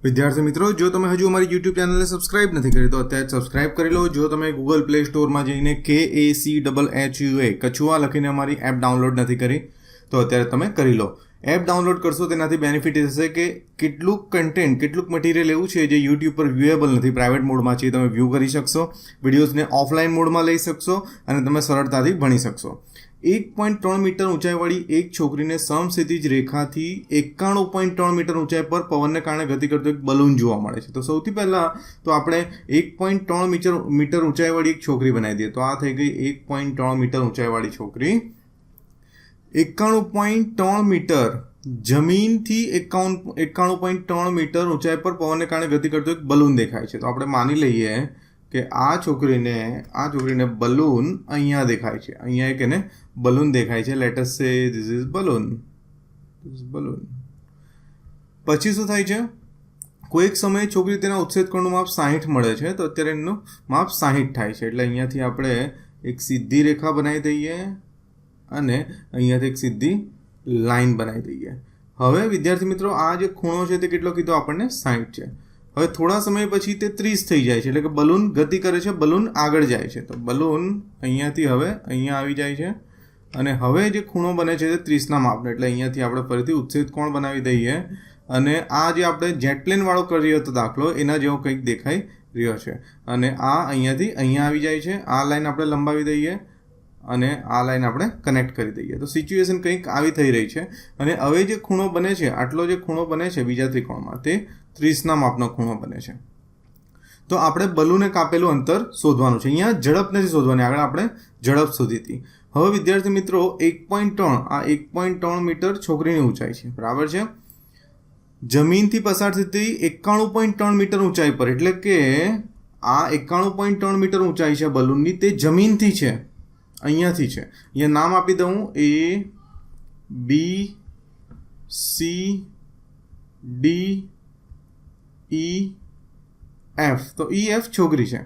વિદ્યાર્થી મિત્રો, જો તમે હજુ અમારી યુટ્યુબ ચેનલને સબસ્ક્રાઇબ નથી કરી તો અત્યારે સબસ્ક્રાઇબ કરી લો. જો તમે ગૂગલ પ્લે સ્ટોરમાં જઈને KACHHUA કછુઆ લખીને અમારી એપ ડાઉનલોડ નથી કરી તો અત્યારે તમે કરી લો. એપ ડાઉનલોડ કરશો તેનાથી બેનિફિટ એ થશે કે કેટલુંક કન્ટેન્ટ, કેટલુંક મટીરિયલ એવું છે જે યુટ્યુબ પર વ્યૂએબલ નથી, પ્રાઇવેટ મોડમાં છે, તમે વ્યૂ કરી શકશો, વિડીયોઝને ઓફલાઈન મોડમાં લઈ શકશો અને તમે સરળતાથી ભણી શકશો. 1.3 મીટર ઊંચાઈવાળી એક છોકરીને સમક્ષિતિજ રેખાથી 91.3 મીટર ઊંચાઈ પર પવનને કારણે ગતિ કરતો એક બલૂન જોવા મળે છે. તો સૌથી પહેલાં તો આપણે 1.3 મીટર ઊંચાઈવાળી એક છોકરી બનાવી દઈએ. તો આ થઈ ગઈ 1.3 મીટર ઊંચાઈવાળી છોકરી. 91.3 મીટર જમીનથી 91.3 મીટર ઊંચાઈ પર પવનને કારણે ગતિ કરતો એક બલૂન દેખાય છે. તો આપણે માની લઈએ કે આ છોકરીને બલૂન અહીંયા દેખાય છે. અહીંયા એક એને બલૂન દેખાય છે. લેટ અસ સે ધીસ ઇઝ બલૂન. પછી શું થાય છે? કોઈક સમયે છોકરી તેના ઉત્સેચકોણનું માપ 60 મળે છે. તો અત્યારે એનું માપ 60 થાય છે. એટલે અહીંયાથી આપણે એક સીધી રેખા બનાવી દઈએ અને અહીંયાથી એક સીધી લાઈન બનાવી દઈએ. હવે વિદ્યાર્થી મિત્રો, આ જે ખૂણો છે તે કેટલો કીધો આપણને? 60 છે. હવે થોડા સમય પછી તે 30 થઈ જાય છે. એટલે કે બલૂન ગતિ કરે છે, બલૂન આગળ જાય છે. તો બલૂન અહીંયાથી હવે અહીંયા આવી જાય છે અને હવે જે ખૂણો બને છે તે 30ના માપનો. એટલે અહીંયાથી આપણે ફરીથી ઉત્સેચ કોણ બનાવી દઈએ અને આ જે આપણે જેટ પ્લેન વાળો કરી રહ્યો હતો દાખલો, એના જેવો કંઈક દેખાઈ રહ્યો છે. અને આ અહીંયાથી અહીંયા આવી જાય છે. આ લાઈન આપણે લંબાવી દઈએ અને આ લાઈન આપણે કનેક્ટ કરી દઈએ. તો સિચ્યુએશન કંઈક આવી થઈ રહી છે. અને હવે જે ખૂણો બને છે, આટલો જે ખૂણો બને છે બીજા ત્રિકોણમાં, તે 30ના માપનો ખૂણો બને છે. તો આપણે બલૂને કાપેલું અંતર શોધવાનું છે. અહીંયા ઝડપ નથી શોધવાની, આગળ આપણે ઝડપ શોધી હતી. હવે વિદ્યાર્થી મિત્રો, 1.3 મીટર છોકરીની ઊંચાઈ છે, બરાબર છે. જમીનથી પસાર થતી 91.3 મીટર ઊંચાઈ પર, એટલે કે આ 91.3 મીટર ઊંચાઈ છે બલૂનની, તે જમીનથી છે, અહીંયાથી છે. અહીંયા નામ આપી દઉં ABCDEF. તો EF છોકરી છે.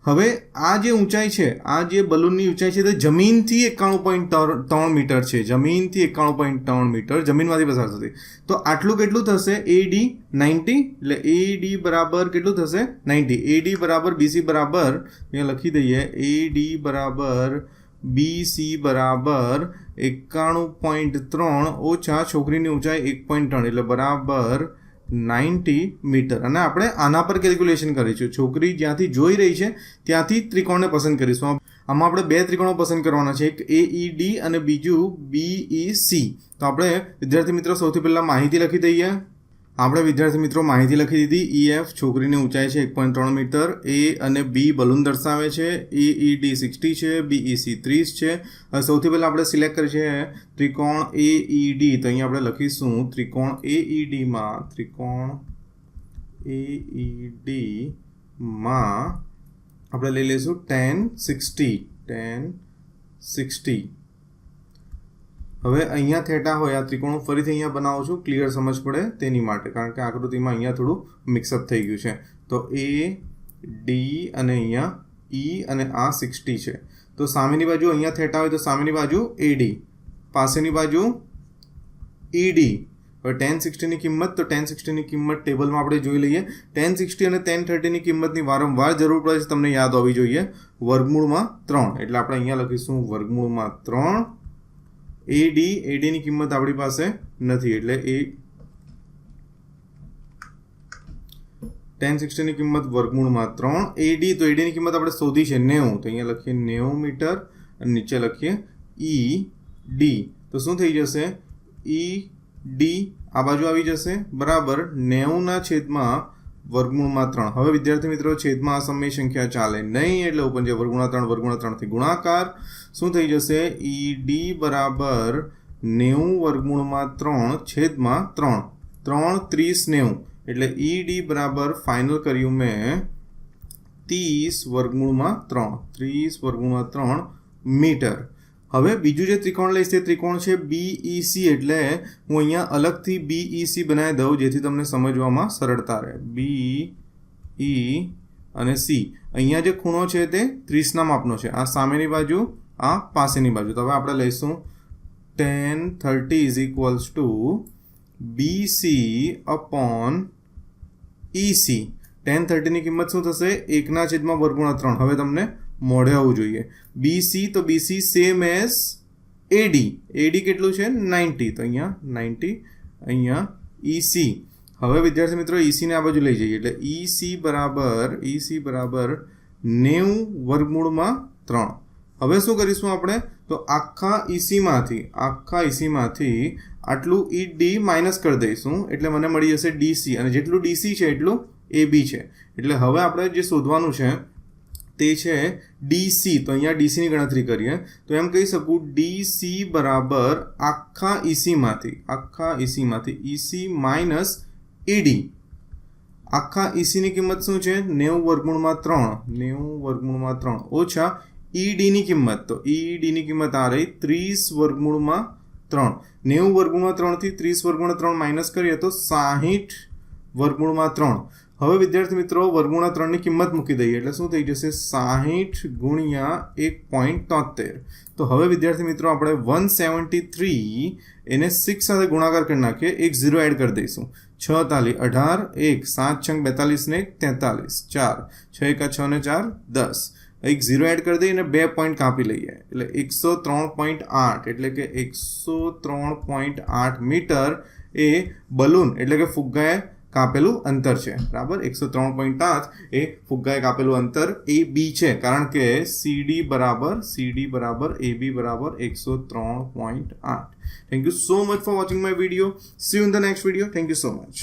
હવે આ જે ઊંચાઈ છે, આ જે બલૂનની ઊંચાઈ છે તે જમીનથી 91.3 મીટર છે. જમીનથી 91.3 મીટર જમીનમાંથી પસાર થતી. તો આટલું કેટલું થશે? AD 90. એટલે AD બરાબર કેટલું થશે? 90. AD બરાબર BC બરાબર, અહીંયા લખી દઈએ, AD બરાબર BC બરાબર 91.3 ઓછા છોકરીની ઊંચાઈ 1.3 એટલે બરાબર 90 મીટર. અને આપણે આના પર કેલ્ક્યુલેશન કરીશું. છોકરી જ્યાંથી જોઈ રહી છે ત્યાંથી ત્રિકોણને પસંદ કરીશું. આમાં આપણે બે ત્રિકોણો પસંદ કરવાના છે, એક AED અને બીજું BEC. તો આપણે વિદ્યાર્થી મિત્રો સૌથી પહેલાં માહિતી લખી દઈએ. આપણે વિદ્યાર્થી મિત્રો માહિતી લખી દીધી. EF છોકરીની ઊંચાઈ છે 1.3 મીટર, A અને B બલૂન દર્શાવે છે, AED 60 છે, BEC 30 છે. હવે સૌથી પહેલાં આપણે સિલેક્ટ કરી છે ત્રિકોણ AED. તો અહીંયા આપણે લખીશું ત્રિકોણ AEDમાં આપણે લઈ લઈશું tan 60. હવે અહીંયા થેટા હોય, આ ત્રિકોણ ફરીથી અહીંયા બનાવું છું, ક્લિયર સમજ પડે તેની માટે, કારણ કે આકૃતિમાં અહીંયા થોડું મિક્સઅપ થઈ ગયું છે. તો A, D અને અહીંયા E અને આ 60 છે. તો સામેની બાજુ અહીંયા થેટા હોય તો સામેની બાજુ AD, પાસેની બાજુ ED. હવે tan 60ની કિંમત, તો tan 60ની કિંમત ટેબલમાં આપણે જોઈ લઈએ. tan 60 અને tan 30ની કિંમતની વારંવાર જરૂર પડે છે, તમને યાદ હોવી જોઈએ. વર્ગમૂળમાં 3, એટલે આપણે અહીંયા લખીશું વર્ગમૂળમાં 3. ADની કિંમત આપણી પાસે નથી, એટલે tan 60ની કિંમત વર્ગમૂળમાં 3. AD, તો ADની કિંમત આપણે શોધી છે 90. તો અહીંયા લખીએ 90 મીટર અને નીચે લખીએ ED. તો શું થઈ જશે? ED આ બાજુ આવી જશે બરાબર 90ના છેદમાં વર્ગમૂળમાં 3. હવે વિદ્યાર્થી મિત્રો, છેદમાં અસમય સંખ્યા ચાલે નહીં, એટલે ઉપર જે વર્ગમૂળમાં 3થી ગુણાકાર. શું થઈ જશે? ED બરાબર 90 વર્ગમૂળમાં 3 છેદમાં 3. 3 30 90. એટલે ED બરાબર ફાઇનલ કર્યું મેં 30 વર્ગમૂળમાં 3 મીટર. હવે બીજું જે ત્રિકોણ લઈશ તે ત્રિકોણ છે BEC. એટલે હું અહીંયા અલગથી BEC બનાવી દઉં જેથી તમને સમજવામાં સરળતા રહે. BE અને C. અહીંયા જે ખૂણો છે તે 30ના માપનો છે. આ સામેની બાજુ, આ પાસેની બાજુ. તો હવે આપણે લઈશું tan 30 is equals to BC upon EC tan 30 ની કિંમત શું થશે 1/3. હવે તમને મોઢે આવવું જોઈએ. BC તો BC same as AD. AD કેટલું છે 90, તો અહીંયા 90, અહીંયા EC. હવે વિદ્યાર્થી મિત્રો EC ને આ બાજુ લઈ જઈએ એટલે EC બરાબર 90/3. હવે શું કરીશું આપણે તો આખા EC માંથી આટલું ED માઇનસ કરી દઈશું એટલે મને મળી જશે DC, અને જેટલું DC છે એટલું AB છે. એટલે હવે આપણે જે શોધવાનું છે તે છે DC. તો અહીંયા DC ની ગણતરી કરીએ તો એમ કહી શકું DC બરાબર આખા EC માંથી EC માઇનસ AD. આખા EC ની કિંમત શું છે 90/3 ઓછા ED ની કિંમત, તો ED ની કિંમત આ રહી 30/3. 90/3 થી 30/3 માઇનસ કરીએ તો 60/3. હવે વિદ્યાર્થી મિત્રો √3 ની કિંમત મૂકી દઈએ એટલે શું થઈ જશે 60 ગુણ્યા 1.73. તો હવે વિદ્યાર્થી મિત્રો આપણે 173 એને 6 સાથે ગુણાકાર કરી નાખીએ, એક 0 એડ કરી દઈશું. 6 તાલી 18, 1 7 6 42 ને 43, 4 6 1 6 ને 4 10, એક 0 એડ કરી દઈએ અને 2 પોઈન્ટ કાપી લઈએ એટલે 103.8 એટલે કે 103.8 મીટર એ બલૂન એટલે કે ફુગ્ગાએ કાપેલું અંતર છે. બરાબર, 103.8 એ ફુગ્ગાએ કાપેલું અંતર AB છે, કારણ કે CD બરાબર AB બરાબર 103.8. Thank you so much for watching my video. See you in the next video. Thank you so much.